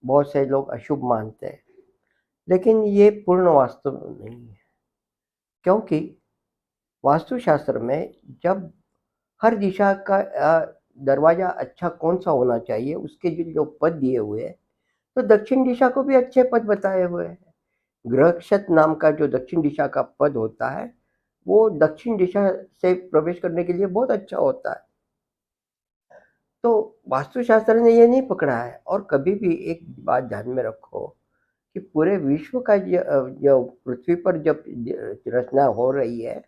बहुत से लोग अशुभ मानते हैं, लेकिन ये पूर्ण वास्तु नहीं है। क्योंकि वास्तुशास्त्र में जब हर दिशा का दरवाजा अच्छा कौन सा होना चाहिए, उसके जो पद दिए हुए हैं, तो दक्षिण दिशा को भी अच्छे पद बताए हुए हैं। ग्रहक्षत नाम का जो दक्षिण दिशा का पद होता है, वो दक्षिण दिशा से प्रवेश करने के लिए बहुत अच्छा होता है। तो वास्तुशास्त्र ने ये नहीं पकड़ा है। और कभी भी एक बात ध्यान में रखो कि पूरे विश्व का जो पृथ्वी पर जब रचना हो रही है,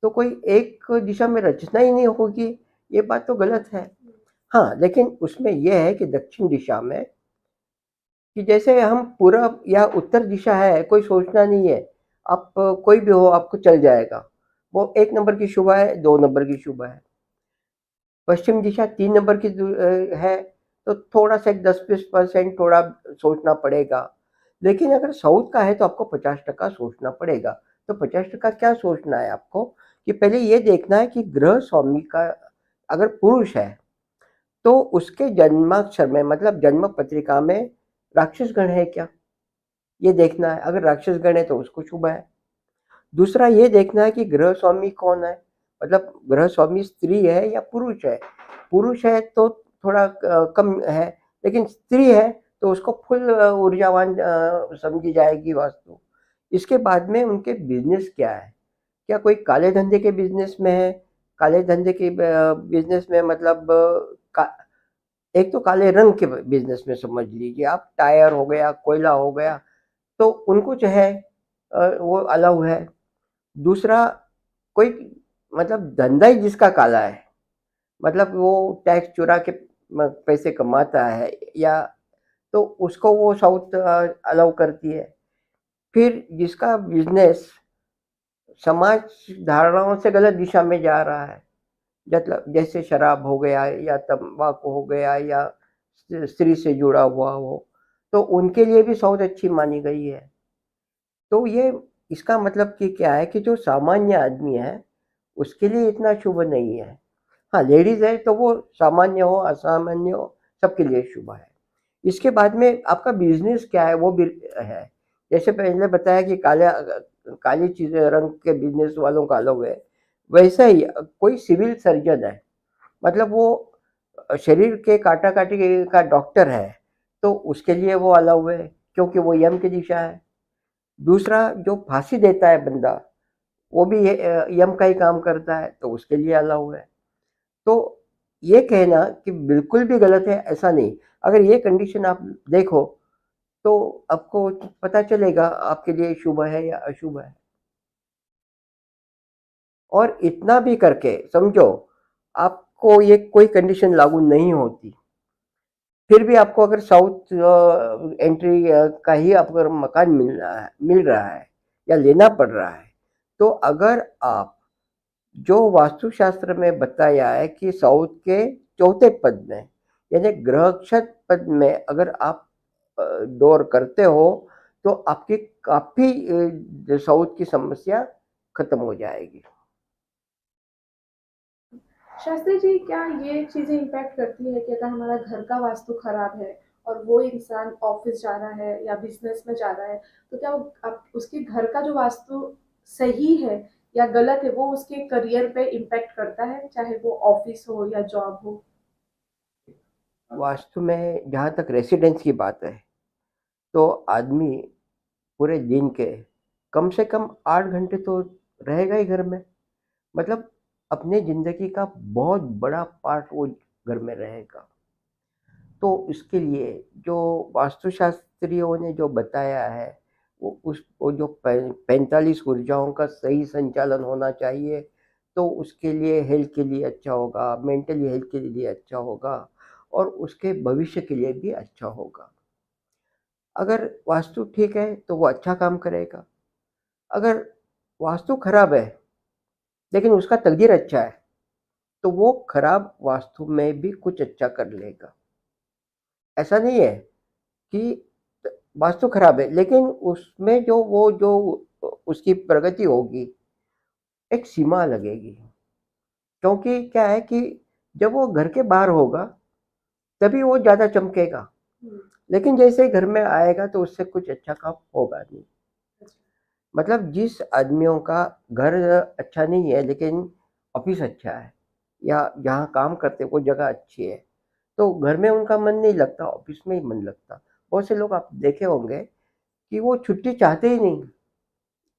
तो कोई एक दिशा में रचना ही नहीं होगी, ये बात तो गलत है। हाँ, लेकिन उसमें यह है कि दक्षिण दिशा में कि जैसे हम पूरब या उत्तर दिशा है, कोई सोचना नहीं है। आप कोई भी हो, आपको चल जाएगा। वो 1 नंबर की शुभ है, 2 नंबर की शुभ है। पश्चिम दिशा 3 नंबर की है, तो थोड़ा-सा एक 10-20% थोड़ा सोचना पड़ेगा। लेकिन अगर साउथ का है तो आपको 50% सोचना पड़ेगा। तो 50% क्या सोचना है आपको कि पहले ये देखना है कि ग्रह स्वामी का अगर पुरुष है, तो उसके जन्माक्षर में मतलब जन्म पत्रिका में राक्षस गण है क्या? ये देखना है। अगर राक्षस गण है तो उसको शुभ है। दूसरा ये देखना है कि गृह स्वामी कौन है, मतलब गृह स्वामी स्त्री है या पुरुष है। पुरुष है तो थोड़ा कम है, लेकिन स्त्री है तो उसको फुल ऊर्जावान समझी जाएगी वास्तु। इसके बाद में उनके बिजनेस क्या है, क्या कोई काले धंधे के बिजनेस में है? काले धंधे के बिजनेस में मतलब एक तो काले रंग के बिजनेस में समझ लीजिए आप, टायर हो गया, कोयला हो गया, तो उनको जो है वो अलाउ है। दूसरा, कोई मतलब धंधा ही जिसका काला है, मतलब वो टैक्स चुरा के पैसे कमाता है, या तो उसको वो साउथ अलाउ करती है। फिर जिसका बिजनेस समाज धारणाओं से गलत दिशा में जा रहा है, मतलब जैसे शराब हो गया या तंबाकू हो गया या स्त्री से जुड़ा हुआ हो, तो उनके लिए भी साउथ अच्छी मानी गई है। तो ये इसका मतलब कि क्या है कि जो सामान्य आदमी है, उसके लिए इतना शुभ नहीं है। हाँ, लेडीज़ है तो वो सामान्य हो, असामान्य हो, सबके लिए शुभ है। इसके बाद में आपका बिज़नेस क्या है वो भी है। जैसे पहले बताया कि काली चीज़ें रंग के बिज़नेस वालों का अलग है। वैसा ही कोई सिविल सर्जन है, मतलब वो शरीर के काटा-काटी का डॉक्टर है, तो उसके लिए वो अलाउ है, क्योंकि वो यम की दिशा है। दूसरा, जो फांसी देता है बंदा, वो भी यम का ही काम करता है, तो उसके लिए अलाउ है। तो ये कहना कि बिल्कुल भी गलत है, ऐसा नहीं। अगर ये कंडीशन आप देखो, तो आपको पता चलेगा आपके लिए शुभ है या अशुभ है। और इतना भी करके समझो, आपको ये कोई कंडीशन लागू नहीं होती, फिर भी आपको अगर साउथ एंट्री का ही आपको अगर मकान मिल रहा है या लेना पड़ रहा है, तो अगर आप जो वास्तुशास्त्र में बताया है कि साउथ के चौथे पद में, यानी ग्रहक्षत पद में अगर आप डोर करते हो, तो आपकी काफी साउथ की समस्या खत्म हो जाएगी। शास्त्री जी, क्या ये चीजें इम्पैक्ट करती है कि अगर हमारा घर का वास्तु खराब है और वो इंसान ऑफिस जा रहा है या बिजनेस में जा रहा है, तो क्या वो अब उसके घर का जो वास्तु सही है या गलत है, वो उसके करियर पे इम्पैक्ट करता है, चाहे वो ऑफिस हो या जॉब हो? वास्तु में जहाँ तक रेसिडेंस की बात है, तो आदमी पूरे दिन के कम से कम 8 घंटे तो रहेगा ही घर में। मतलब अपने जिंदगी का बहुत बड़ा पार्ट वो घर में रहेगा। तो इसके लिए जो वास्तुशास्त्रियों ने जो बताया है, वो जो 45 ऊर्जाओं का सही संचालन होना चाहिए, तो उसके लिए हेल्थ के लिए अच्छा होगा, मेंटली हेल्थ के लिए अच्छा होगा, और उसके भविष्य के लिए भी अच्छा होगा। अगर वास्तु ठीक है तो वो अच्छा काम करेगा। अगर वास्तु खराब है लेकिन उसका तकदीर अच्छा है, तो वो खराब वास्तु में भी कुछ अच्छा कर लेगा। ऐसा नहीं है कि वास्तु खराब है, लेकिन उसमें जो उसकी प्रगति होगी, एक सीमा लगेगी। क्योंकि क्या है कि जब वो घर के बाहर होगा, तभी वो ज़्यादा चमकेगा। लेकिन जैसे ही घर में आएगा तो उससे कुछ अच्छा काम होगा नहीं। मतलब जिस आदमियों का घर अच्छा नहीं है लेकिन ऑफिस अच्छा है, या जहाँ काम करते वो जगह अच्छी है, तो घर में उनका मन नहीं लगता, ऑफिस में ही मन लगता। बहुत से लोग आप देखे होंगे कि वो छुट्टी चाहते ही नहीं,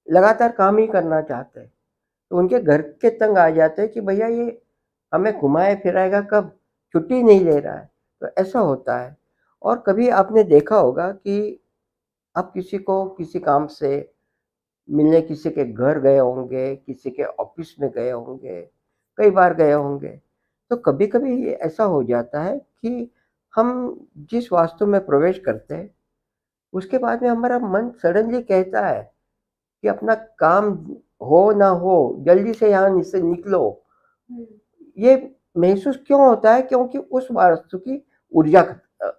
लगातार काम ही करना चाहते हैं। तो उनके घर के तंग आ जाते हैं कि भैया ये हमें घुमाए फिराएगा कब, छुट्टी नहीं ले रहा है। तो ऐसा होता है। और कभी आपने देखा होगा कि आप किसी को किसी काम से मिलने किसी के घर गए होंगे, किसी के ऑफिस में गए होंगे, कई बार गए होंगे। तो कभी-कभी ऐसा हो जाता है कि हम जिस वास्तु में प्रवेश करते हैं, उसके बाद में हमारा मन सडनली कहता है कि अपना काम हो ना हो, जल्दी से यहाँ से निकलो। हम्म, ये महसूस क्यों होता है? क्योंकि उस वास्तु की ऊर्जा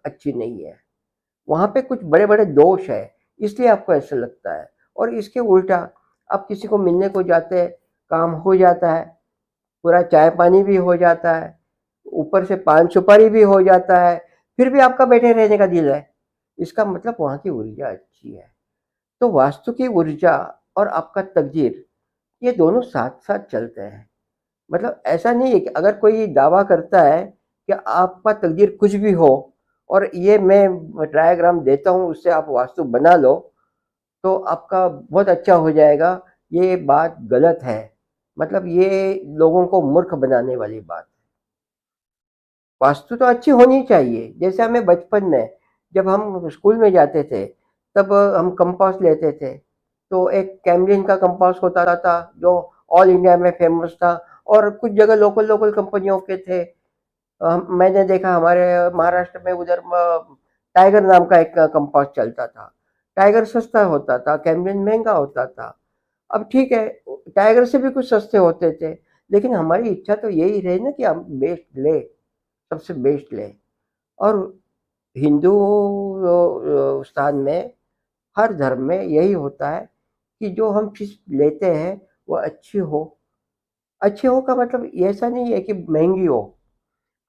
अच्छी नहीं है। वहाँ पे कुछ बड़े-बड़े दोष है, इसलिए आपको ऐसा लगता है। और इसके उल्टा आप किसी को मिलने को जाते हैं, काम हो जाता है, पूरा चाय-पानी भी हो जाता है, ऊपर से पान-सुपारी भी हो जाता है, फिर भी आपका बैठे रहने का दिल है। इसका मतलब वहाँ की ऊर्जा अच्छी है। तो वास्तु की ऊर्जा और आपका तकदीर, ये दोनों साथ-साथ चलते हैं। मतलब ऐसा नहीं है कि अगर कोई दावा करता है कि आपका तकदीर कुछ भी हो और ये मैं डायग्राम देता हूँ उससे आप वास्तु बना लो तो आपका बहुत अच्छा हो जाएगा, ये बात गलत है। मतलब ये लोगों को मूर्ख बनाने वाली बात है। वास्तु तो अच्छी होनी चाहिए। जैसे हमें बचपन में जब हम स्कूल में जाते थे तब हम कंपास लेते थे, तो एक कैमलिन का कंपास होता था जो ऑल इंडिया में फेमस था, और कुछ जगह लोकल लोकल कंपनियों के थे। मैंने देखा हमारे महाराष्ट्र में उधर टाइगर नाम का एक कंपास चलता था। टाइगर सस्ता होता था, कैमलिन महंगा होता था। अब ठीक है, टाइगर से भी कुछ सस्ते होते थे, लेकिन हमारी इच्छा तो यही रही ना कि हम बेस्ट ले, सबसे बेस्ट ले। और हिंदू स्थान में, हर धर्म में यही होता है कि जो हम चीज़ लेते हैं वो अच्छी हो। अच्छी हो का मतलब ऐसा नहीं है कि महंगी हो,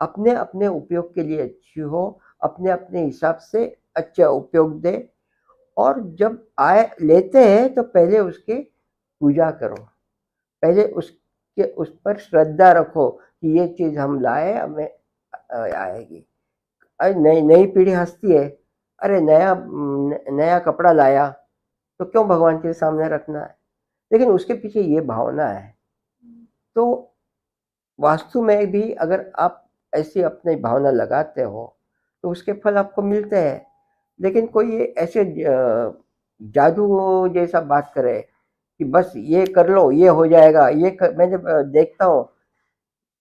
अपने अपने उपयोग के लिए अच्छी हो, अपने अपने हिसाब से अच्छा उपयोग दे। और जब आए लेते हैं तो पहले उसकी पूजा करो, पहले उसके उस पर श्रद्धा रखो कि ये चीज़ हम लाए, हमें आएगी। अरे नई नई पीढ़ी हंसती है, अरे नया कपड़ा लाया तो क्यों भगवान के सामने रखना है, लेकिन उसके पीछे ये भावना है। तो वास्तु में भी अगर आप ऐसी अपनी भावना लगाते हो तो उसके फल आपको मिलते हैं। लेकिन कोई ये ऐसे जादू जैसा बात करे कि बस ये कर लो ये हो जाएगा, मैं जब देखता हूँ,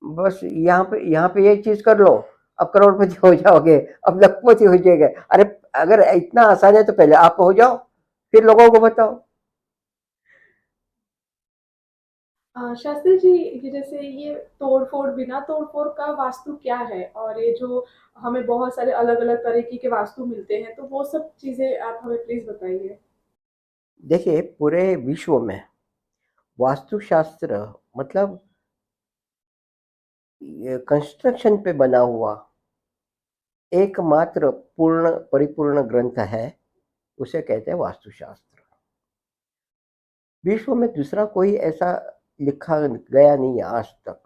बस यहाँ पे ये चीज कर लो, अब करोड़पति हो जाओगे, अब लखपति हो जाएगा। अरे अगर इतना आसान है तो पहले आप हो जाओ, फिर लोगों को बताओ। शास्त्री जी, ये जैसे ये तोड़-फोड़, बिना तोड़-फोड़ का वास्तु क्या है? और ये जो हमें बहुत सारे अलग-अलग तरीके के वास्तु मिलते हैं, तो वो सब चीज़ें आप हमें प्लीज़ बताइए। देखिए पूरे विश्व में वास्तुशास्त्र मतलब ये कंस्ट्रक्शन पे बना हुआ एकमात्र पूर्ण परिपूर्ण ग्रंथ है, उसे कहते हैं वास्तुशास्त्र। विश्व में दूसरा कोई ऐसा लिखा गया नहीं है आज तक।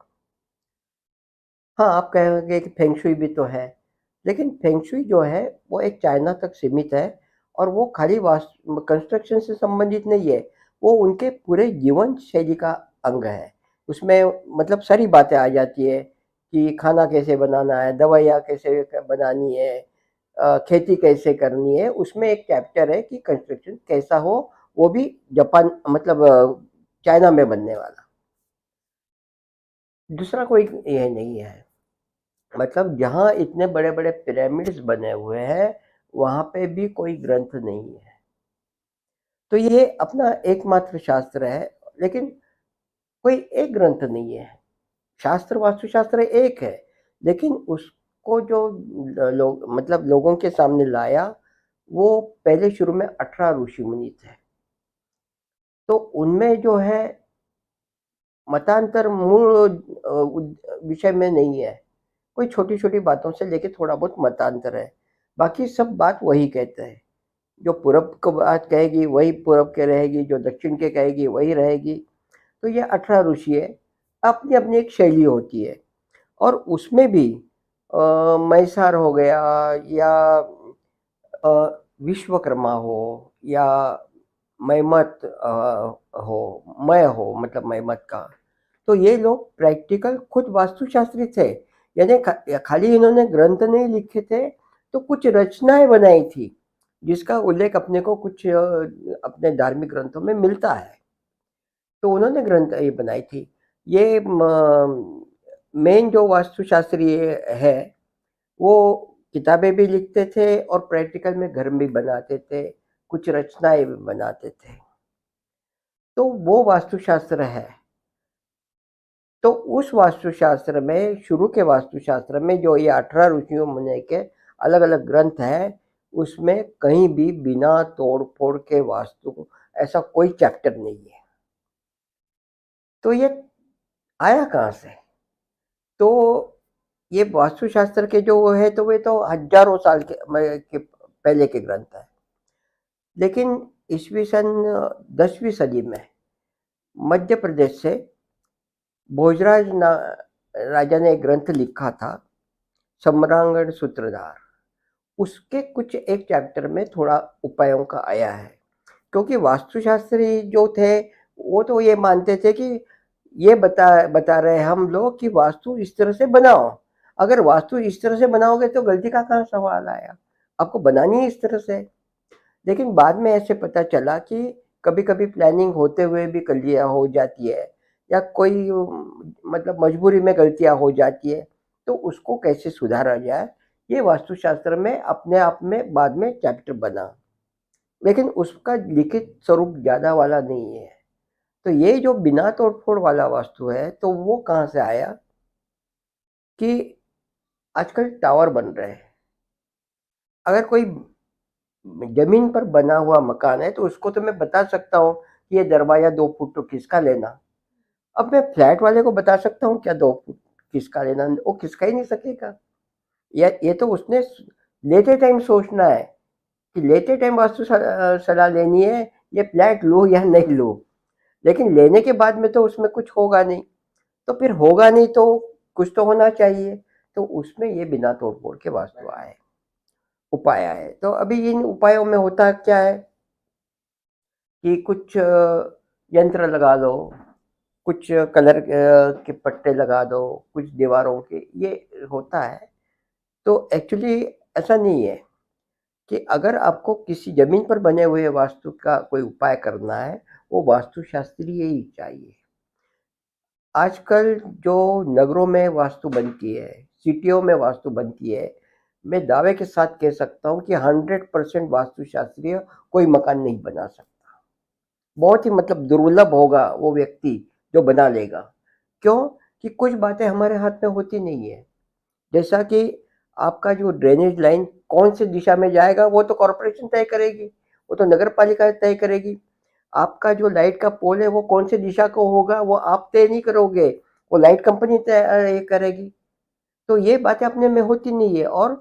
हाँ, आप कहेंगे कि फेंग शुई भी तो है, लेकिन फेंग शुई जो है वो एक चाइना तक सीमित है, और वो खाली वास्तु कंस्ट्रक्शन से संबंधित नहीं है, वो उनके पूरे जीवन शैली का अंग है। उसमें मतलब सारी बातें आ जाती है कि खाना कैसे बनाना है, दवाइयाँ कैसे बनानी है, खेती कैसे करनी है। उसमें एक चैप्टर है कि कंस्ट्रक्शन कैसा हो, वो भी जापान मतलब चाइना में बनने वाला। दूसरा कोई ये नहीं है। मतलब जहाँ इतने बड़े-बड़े पिरामिड्स बने हुए हैं, वहाँ पे भी कोई ग्रंथ नहीं है। तो ये अपना एकमात्र शास्त्र है, लेकिन कोई एक ग्रंथ नहीं है। शास्त्र वास्तुशास्त्र एक है, लेकिन उसको जो लोग मतलब लोगों के सामने लाया, वो पहले शुरू में 18 ऋषि मुनि थे। तो उनमें जो है मतांतर मूल विषय में नहीं है। कोई छोटी-छोटी बातों से लेके थोड़ा बहुत मतांतर है। बाकी सब बात वही कहते हैं। जो पूरब को बात कहेगी वही पूरब के रहेगी, जो दक्षिण के कहेगी वही रहेगी। तो ये 18 ऋषि है, अपनी अपनी एक शैली होती है। और उसमें भी मैसार हो गया या विश्वकर्मा हो या मैमत हो, मैं हो मतलब मैमत का, तो ये लोग प्रैक्टिकल खुद वास्तुशास्त्री थे। यानी खाली इन्होंने ग्रंथ नहीं लिखे थे, तो कुछ रचनाएं बनाई थी जिसका उल्लेख अपने को कुछ अपने धार्मिक ग्रंथों में मिलता है। तो उन्होंने ग्रंथ ये बनाई थी। ये मेन जो वास्तुशास्त्री है वो किताबें भी लिखते थे और प्रैक्टिकल में घर भी बनाते थे, कुछ रचनाएं भी बनाते थे। तो वो वास्तुशास्त्र है। तो उस वास्तुशास्त्र में, शुरू के वास्तुशास्त्र में जो ये 18 ऋषियों मुनि के अलग अलग ग्रंथ हैं, उसमें कहीं भी बिना तोड़ फोड़ के वास्तु ऐसा कोई चैप्टर नहीं है। तो ये आया कहाँ से? तो ये वास्तुशास्त्र के जो वो है, तो वे तो हजारों साल के पहले के ग्रंथ है। लेकिन ईस्वी सन 10वीं सदी में मध्य प्रदेश से भोजराज राजा ने एक ग्रंथ लिखा था, सम्रांगण सूत्रधार। उसके कुछ एक चैप्टर में थोड़ा उपायों का आया है। क्योंकि वास्तुशास्त्री जो थे वो तो ये मानते थे कि ये बता रहे हम लोग कि वास्तु इस तरह से बनाओ। अगर वास्तु इस तरह से बनाओगे तो गलती का कहाँ सवाल आया, आपको बनानी है इस तरह से। लेकिन बाद में ऐसे पता चला कि कभी कभी प्लानिंग होते हुए भी गलतियाँ हो जाती है, या कोई मतलब मजबूरी में गलतियाँ हो जाती है, तो उसको कैसे सुधारा जाए, ये वास्तुशास्त्र में अपने आप में बाद में चैप्टर बना। लेकिन उसका लिखित स्वरूप ज़्यादा वाला नहीं है। तो ये जो बिना तोड़-फोड़ वाला वास्तु है, तो वो कहाँ से आया कि आजकल टावर बन रहे हैं। अगर कोई ज़मीन पर बना हुआ मकान है, तो उसको तो मैं बता सकता हूँ कि ये दरवाज़ा 2 फुट तो खिसका लेना। अब मैं फ्लैट वाले को बता सकता हूँ क्या 2 फुट खिसका लेना? वो खिसका ही नहीं सकेगा। ये तो उसने लेते टाइम सोचना है कि लेते टाइम वास्तु सलाह लेनी है, ये फ्लैट लूँ या नहीं लूँ। लेकिन लेने के बाद में तो उसमें कुछ होगा नहीं। तो फिर होगा नहीं तो कुछ तो होना चाहिए। तो उसमें ये बिना तोड़-फोड़ के वास्तु आए, उपाय आए। तो अभी इन उपायों में होता क्या है कि कुछ यंत्र लगा दो, कुछ कलर के पट्टे लगा दो, कुछ दीवारों के, ये होता है। तो एक्चुअली ऐसा नहीं है कि अगर आपको किसी ज़मीन पर बने हुए वास्तु का कोई उपाय करना है, वो वास्तुशास्त्रीय ही चाहिए। आजकल जो नगरों में वास्तु बनती है, सिटियों में वास्तु बनती है, मैं दावे के साथ कह सकता हूँ कि 100% वास्तुशास्त्रीय कोई मकान नहीं बना सकता। बहुत ही मतलब दुर्लभ होगा वो व्यक्ति जो बना लेगा। क्यों? कि कुछ बातें हमारे हाथ में होती नहीं है। जैसा कि आपका जो ड्रेनेज लाइन कौन सी दिशा में जाएगा, वो तो कॉर्पोरेशन तय करेगी, वो तो नगर पालिका तय करेगी। आपका जो लाइट का पोल है वो कौन सी दिशा को होगा, वो आप तय नहीं करोगे, वो लाइट कंपनी तय ये करेगी। तो ये बातें अपने में होती नहीं है। और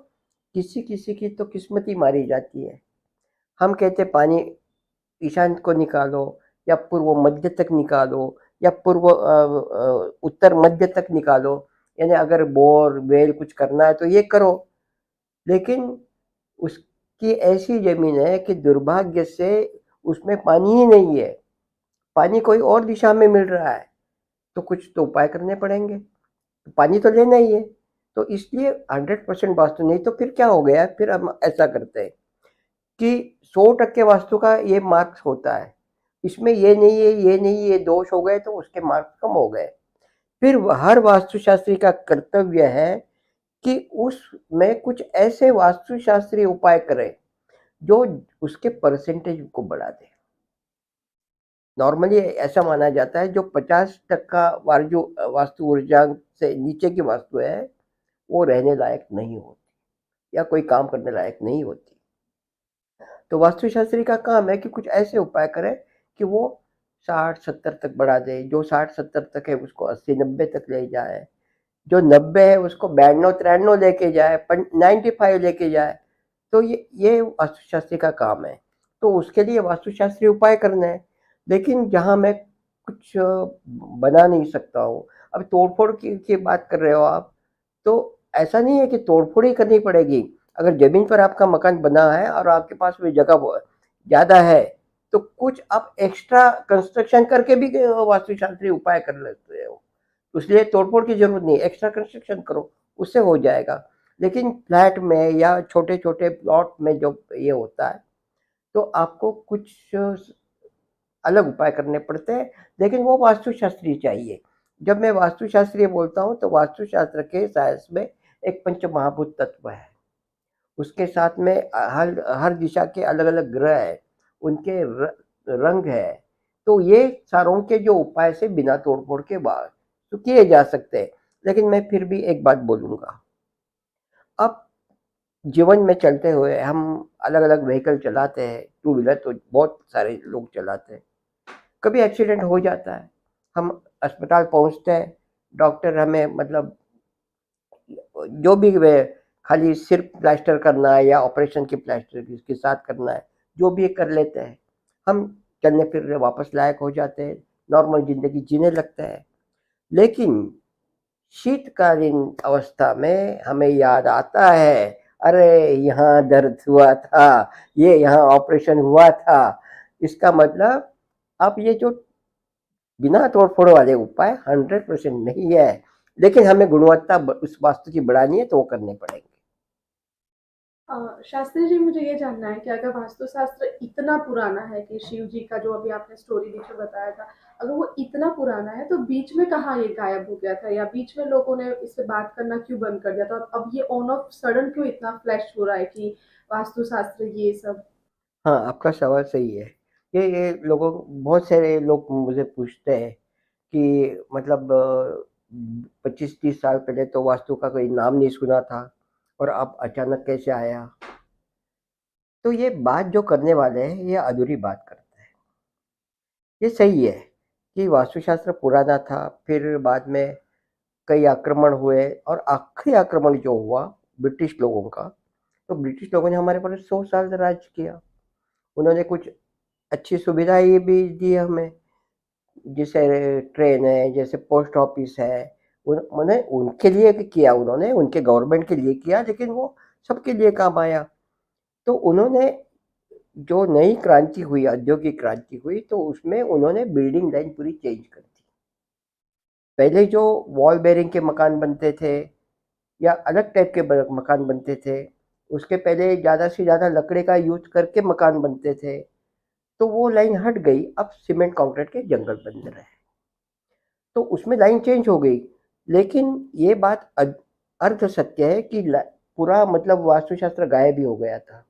किसी किसी की तो किस्मत ही मारी जाती है। हम कहते पानी ईशान को निकालो, या पूर्व मध्य तक निकालो, या पूर्व उत्तर मध्य तक निकालो। यानी अगर बोर वेल कुछ करना है तो ये करो। लेकिन उसकी ऐसी जमीन है कि दुर्भाग्य से उसमें पानी ही नहीं है, पानी कोई और दिशा में मिल रहा है, तो कुछ तो उपाय करने पड़ेंगे। तो पानी तो लेना ही है। तो इसलिए 100% वास्तु नहीं, तो फिर क्या हो गया, फिर हम ऐसा करते हैं कि 100% वास्तु का ये मार्क्स होता है, इसमें ये नहीं है, ये नहीं, ये दोष हो गए, तो उसके मार्क्स कम हो गए। फिर हर वास्तुशास्त्री का कर्तव्य है कि उसमें कुछ ऐसे वास्तुशास्त्री उपाय करे जो उसके परसेंटेज को बढ़ा दे। नॉर्मली ऐसा माना जाता है जो 50% वास्तु ऊर्जा से नीचे की वास्तु है, वो रहने लायक नहीं होती या कोई काम करने लायक नहीं होती। तो वास्तुशास्त्री का काम है कि कुछ ऐसे उपाय करे कि वो 60-70 तक बढ़ा दे, जो 60-70 तक है उसको 80-90 तक ले जाए, जो 90 है उसको 92-93 लेके जाए, 95 लेके जाए। तो ये वास्तुशास्त्री का काम है। तो उसके लिए वास्तुशास्त्री उपाय करने हैं। लेकिन जहाँ मैं कुछ बना नहीं सकता हूँ, अब तोड़-फोड़ की बात कर रहे हो आप, तो ऐसा नहीं है कि तोड़-फोड़ ही करनी पड़ेगी। अगर ज़मीन पर आपका मकान बना है और आपके पास में जगह ज़्यादा है, तो कुछ आप एक्स्ट्रा कंस्ट्रक्शन करके भी वास्तुशास्त्री उपाय कर लेते हो। इसलिए तोड़-फोड़ की ज़रूरत नहीं है, एक्स्ट्रा कंस्ट्रक्शन करो, उससे हो जाएगा। लेकिन फ्लैट में या छोटे-छोटे प्लॉट में जो ये होता है, तो आपको कुछ अलग उपाय करने पड़ते हैं, लेकिन वो वास्तुशास्त्री चाहिए। जब मैं वास्तुशास्त्री बोलता हूँ, तो वास्तुशास्त्र के साइंस में एक पंचमहाभूत तत्व है। उसके साथ में हर हर दिशा के अलग-अलग ग्रह हैं, उनके रंग है। तो ये सारों के जो उपाय से बिना तोड़-फोड़ के तो किए जा सकते हैं। लेकिन मैं फिर भी एक बात बोलूँगा, अब जीवन में चलते हुए हम अलग-अलग व्हीकल चलाते हैं, टू व्हीलर तो बहुत सारे लोग चलाते हैं। कभी एक्सीडेंट हो जाता है, हम अस्पताल पहुँचते हैं, डॉक्टर हमें मतलब जो भी वे खाली सिर्फ प्लास्टर करना है या ऑपरेशन की प्लास्टर के साथ करना है, जो भी कर लेते हैं। हम चलने फिरने वापस लायक हो जाते हैं, नॉर्मल ज़िंदगी जीने लगते हैं। लेकिन शीतकालीन अवस्था में हमें याद आता है, अरे यहाँ दर्द हुआ था, ये यहाँ ऑपरेशन हुआ था। इसका मतलब अब ये जो बिना तोड़-फोड़ वाले उपाय 100% नहीं है, लेकिन हमें गुणवत्ता उस वास्तु की बढ़ानी है तो वो करने पड़ेंगे। शास्त्री जी, मुझे ये जानना है कि अगर वास्तुशास्त्र इतना पुराना है कि शिव जी का जो अभी आपने स्टोरी बीच में बताया था, अगर वो इतना पुराना है तो बीच में कहाँ ये गायब हो गया था, या बीच में लोगों ने इस पे बात करना क्यों बंद कर दिया था? अब ये ऑन ऑफ सडन क्यों इतना फ्लैश हो रहा है कि वास्तुशास्त्र ये सब? हाँ, आपका सवाल सही है। ये लोगों बहुत सारे लोग मुझे पूछते हैं कि मतलब 25-30 साल पहले तो वास्तु का कोई नाम नहीं सुना था और अब अचानक कैसे आया? तो ये बात जो करने वाले हैं, ये अधूरी बात करते हैं। ये सही है कि वास्तुशास्त्र पुराना था, फिर बाद में कई आक्रमण हुए और आखिरी आक्रमण जो हुआ ब्रिटिश लोगों का, तो ब्रिटिश लोगों ने हमारे पर 100 साल राज किया। उन्होंने कुछ अच्छी सुविधाएँ भी दी हमें, जैसे ट्रेन है, जैसे पोस्ट ऑफिस है। उन्होंने उनके लिए भी किया, उन्होंने उनके गवर्नमेंट के लिए किया, लेकिन वो सबके लिए काम आया। तो उन्होंने जो नई क्रांति हुई, औद्योगिक क्रांति हुई, तो उसमें उन्होंने बिल्डिंग लाइन पूरी चेंज कर दी। पहले जो वॉल बेयरिंग के मकान बनते थे या अलग टाइप के मकान बनते थे, उसके पहले ज़्यादा से ज़्यादा लकड़े का यूज़ करके मकान बनते थे, तो वो लाइन हट गई, अब सीमेंट कंक्रीट के जंगल बन रहे हैं। तो उसमें लाइन चेंज हो गई। लेकिन ये बात अर्ध सत्य है कि पूरा मतलब वास्तुशास्त्र गायब ही हो गया था,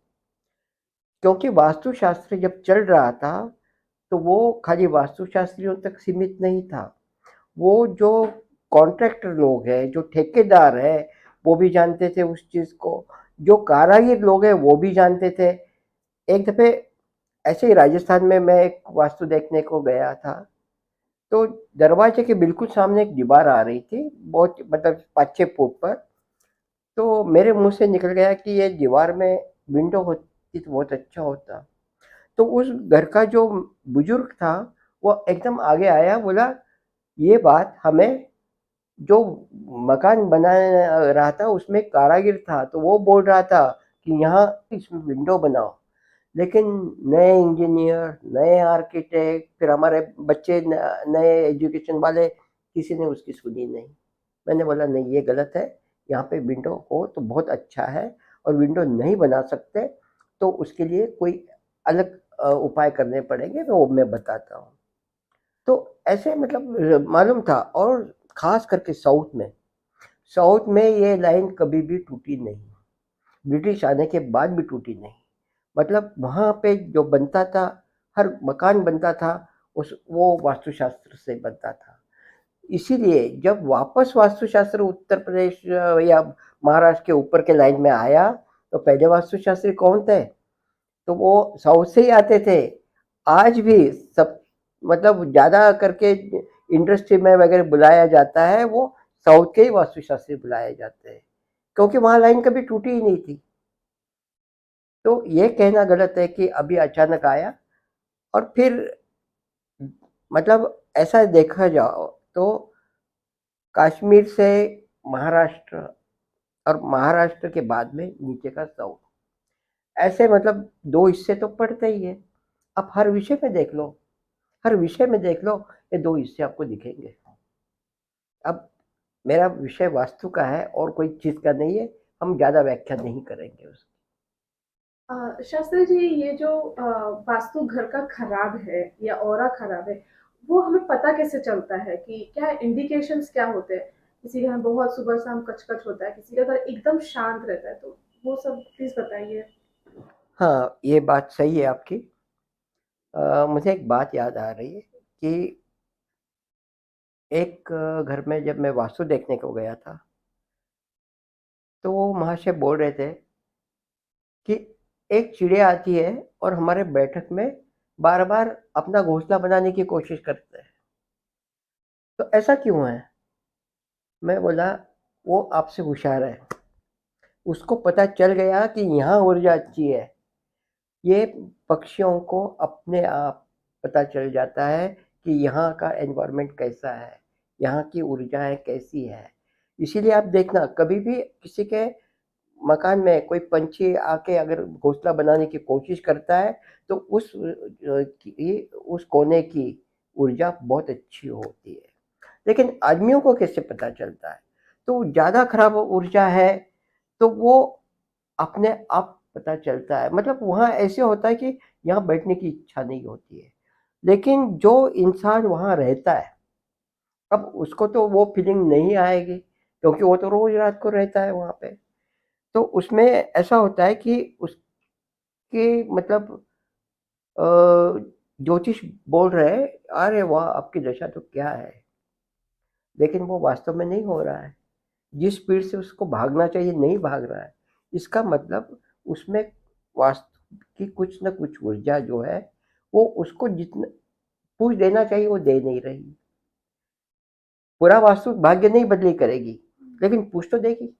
क्योंकि वास्तुशास्त्र जब चल रहा था, तो वो खाली वास्तुशास्त्रियों तक सीमित नहीं था। वो जो कॉन्ट्रैक्टर लोग हैं, जो ठेकेदार हैं, वो भी जानते थे उस चीज़ को। जो कारीगर लोग हैं, वो भी जानते थे। एक दफ़े ऐसे ही राजस्थान में मैं एक वास्तु देखने को गया था, तो दरवाजे के बिल्कुल सामने एक दीवार आ रही थी, बहुत मतलब 5-6 फुट पर। तो मेरे मुँह से निकल गया कि ये दीवार में विंडो होती तो बहुत अच्छा होता। तो उस घर का जो बुजुर्ग था, वो एकदम आगे आया, बोला ये बात हमें जो मकान बना रहा था उसमें कारीगर था, तो वो बोल रहा था कि यहाँ इसमें विंडो बनाओ। लेकिन नए इंजीनियर, नए आर्किटेक्ट, फिर हमारे बच्चे नए एजुकेशन वाले, किसी ने उसकी सुनी नहीं। मैंने बोला नहीं, ये गलत है, यहाँ पे विंडो हो तो बहुत अच्छा है, और विंडो नहीं बना सकते तो उसके लिए कोई अलग उपाय करने पड़ेंगे, तो वो मैं बताता हूँ। तो ऐसे मतलब मालूम था, और ख़ास करके साउथ में ये लाइन कभी भी टूटी नहीं, ब्रिटिश आने के बाद भी टूटी नहीं। मतलब वहाँ पे जो बनता था, हर मकान बनता था, उस वो वास्तुशास्त्र से बनता था। इसीलिए जब वापस वास्तुशास्त्र उत्तर प्रदेश या महाराष्ट्र के ऊपर के लाइन में आया, तो पहले वास्तुशास्त्री कौन थे? तो वो साउथ से ही आते थे। आज भी सब मतलब ज़्यादा करके इंडस्ट्री में वगैरह बुलाया जाता है, वो साउथ के ही वास्तुशास्त्री बुलाए जाते हैं, क्योंकि वहाँ लाइन कभी टूटी ही नहीं थी। तो ये कहना गलत है कि अभी अचानक आया। और फिर मतलब ऐसा देखा जाओ तो कश्मीर से महाराष्ट्र, और महाराष्ट्र के बाद में नीचे का साउथ, ऐसे मतलब 2 हिस्से तो पड़ते ही हैं। आप हर विषय में देख लो, हर विषय में देख लो, ये 2 हिस्से आपको दिखेंगे। अब मेरा विषय वास्तु का है और कोई चीज़ का नहीं है, हम ज़्यादा व्याख्या नहीं करेंगे उसकी। शास्त्री जी, ये जो वास्तु घर का खराब है या ऑरा खराब है, वो हमें पता कैसे चलता है कि क्या इंडिकेशंस क्या होते हैं? किसी का बहुत सुबह शाम कचकच होता है, किसी का घर एकदम शांत रहता है, तो वो सब प्लीज बताइए। हाँ, ये बात सही है आपकी। मुझे एक बात याद आ रही है कि एक घर में जब मैं वास्तु देखने को गया था, तो वो महाशय बोल रहे थे कि एक चिड़िया आती है और हमारे बैठक में बार-बार अपना घोंसला बनाने की कोशिश करता है। तो ऐसा क्यों है? मैं बोला, वो आपसे होशियार है। उसको पता चल गया कि यहाँ ऊर्जा अच्छी है। ये पक्षियों को अपने आप पता चल जाता है कि यहाँ का एनवायरनमेंट कैसा है, यहाँ की ऊर्जाएँ कैसी है। इसीलिए आप देखना, कभी भी किसी के मकान में कोई पंछी आके अगर घोंसला बनाने की कोशिश करता है, तो उस कोने की ऊर्जा बहुत अच्छी होती है। लेकिन आदमियों को कैसे पता चलता है? तो ज़्यादा खराब ऊर्जा है, तो वो अपने आप पता चलता है। मतलब वहाँ ऐसे होता है कि यहाँ बैठने की इच्छा नहीं होती है। लेकिन जो इंसान वहाँ रहता है, अब उसको तो वो फीलिंग नहीं आएगी, क्योंकि वो तो रोज़ रात को रहता है वहाँ पे। तो उसमें ऐसा होता है कि उसके मतलब अ, ज्योतिष बोल रहे हैं, अरे वाह! आपकी दशा तो क्या है? लेकिन वो वास्तव में नहीं हो रहा है। जिस स्पीड से उसको भागना चाहिए नहीं भाग रहा है। इसका मतलब उसमें वास्तु की कुछ न कुछ ऊर्जा जो है, वो उसको जितना पुश देना चाहिए वो दे नहीं रही। पूरा वास्तु भाग्य नहीं बदली करेगी, लेकिन पुश तो देगी।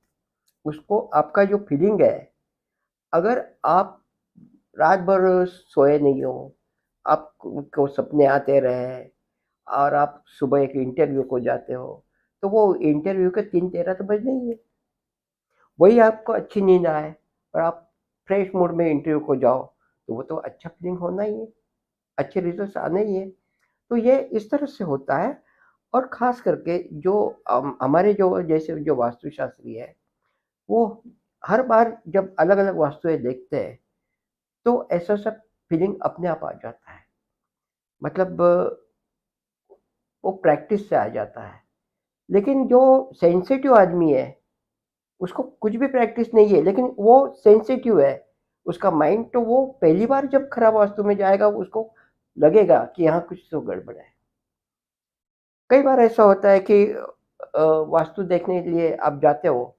उसको आपका जो फीलिंग है, अगर आप रात भर सोए नहीं हो, आपको सपने आते रहे और आप सुबह एक इंटरव्यू को जाते हो, तो वो इंटरव्यू के 3:13 तो बजने ही है। वही आपको अच्छी नींद आए और आप फ्रेश मूड में इंटरव्यू को जाओ, तो वो तो अच्छा फीलिंग होना ही है, अच्छे रिजल्ट्स आने ही है। तो ये इस तरह से होता है। और ख़ास करके जो हमारे जो जैसे जो वास्तुशास्त्री है, वो हर बार जब अलग-अलग वास्तुएँ देखते हैं, तो ऐसा-सा फीलिंग अपने आप आ जाता है। मतलब वो प्रैक्टिस से आ जाता है। लेकिन जो सेंसिटिव आदमी है, उसको कुछ भी प्रैक्टिस नहीं है, लेकिन वो सेंसिटिव है। उसका माइंड तो वो पहली बार जब खराब वास्तु में जाएगा, उसको लगेगा कि यहाँ कुछ तो गड़बड़ है। कई बार ऐसा होता है कि वास्तु देखने के लिए आप जाते हो,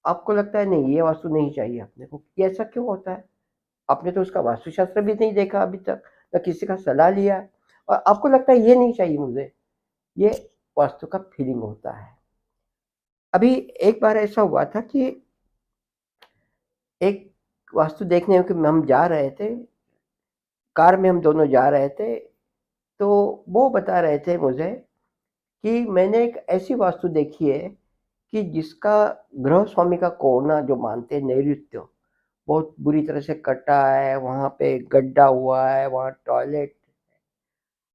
आपको लगता है नहीं ये वास्तु नहीं चाहिए अपने को। ये ऐसा क्यों होता है? आपने तो उसका वास्तुशास्त्र भी नहीं देखा अभी तक, ना किसी का सलाह लिया और आपको लगता है ये नहीं चाहिए मुझे। ये वास्तु का फीलिंग होता है। अभी एक बार ऐसा हुआ था कि एक वास्तु देखने के हम जा रहे थे, कार में हम दोनों जा रहे थे, तो वो बता रहे थे मुझे कि मैंने एक ऐसी वास्तु देखी है कि जिसका गृह स्वामी का कोना जो मानते हैं नैऋत्य, बहुत बुरी तरह से कटा है, वहाँ पे गड्ढा हुआ है, वहाँ टॉयलेट।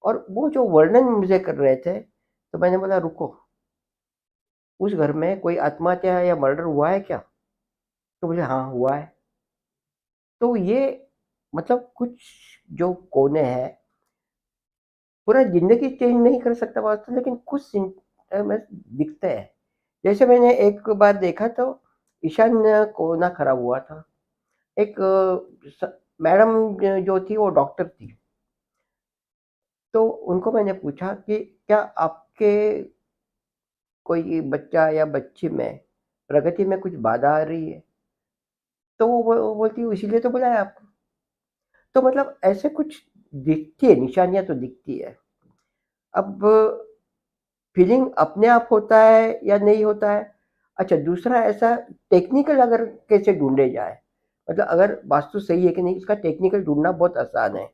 और वो जो वर्णन मुझे कर रहे थे, तो मैंने बोला रुको, उस घर में कोई आत्महत्या या मर्डर हुआ है क्या? तो बोले हाँ, हुआ है। तो ये मतलब कुछ जो कोने हैं, पूरा ज़िंदगी चेंज नहीं कर सकता वास्तु, लेकिन कुछ में दिखते हैं। जैसे मैंने एक बार देखा तो ईशान्य कोना खराब हुआ था। एक मैडम जो थी वो डॉक्टर थी। तो उनको मैंने पूछा कि क्या आपके कोई बच्चा या बच्ची में प्रगति में कुछ बाधा आ रही है? तो वो बोलती है इसीलिए तो बुलाया आपको। तो मतलब ऐसे कुछ दिखती है, निशानियाँ तो दिखती है। अब फीलिंग अपने आप होता है या नहीं होता है? अच्छा, दूसरा ऐसा टेक्निकल अगर कैसे ढूँढे जाए? मतलब अगर वास्तु सही है कि नहीं, इसका टेक्निकल ढूंढना बहुत आसान है।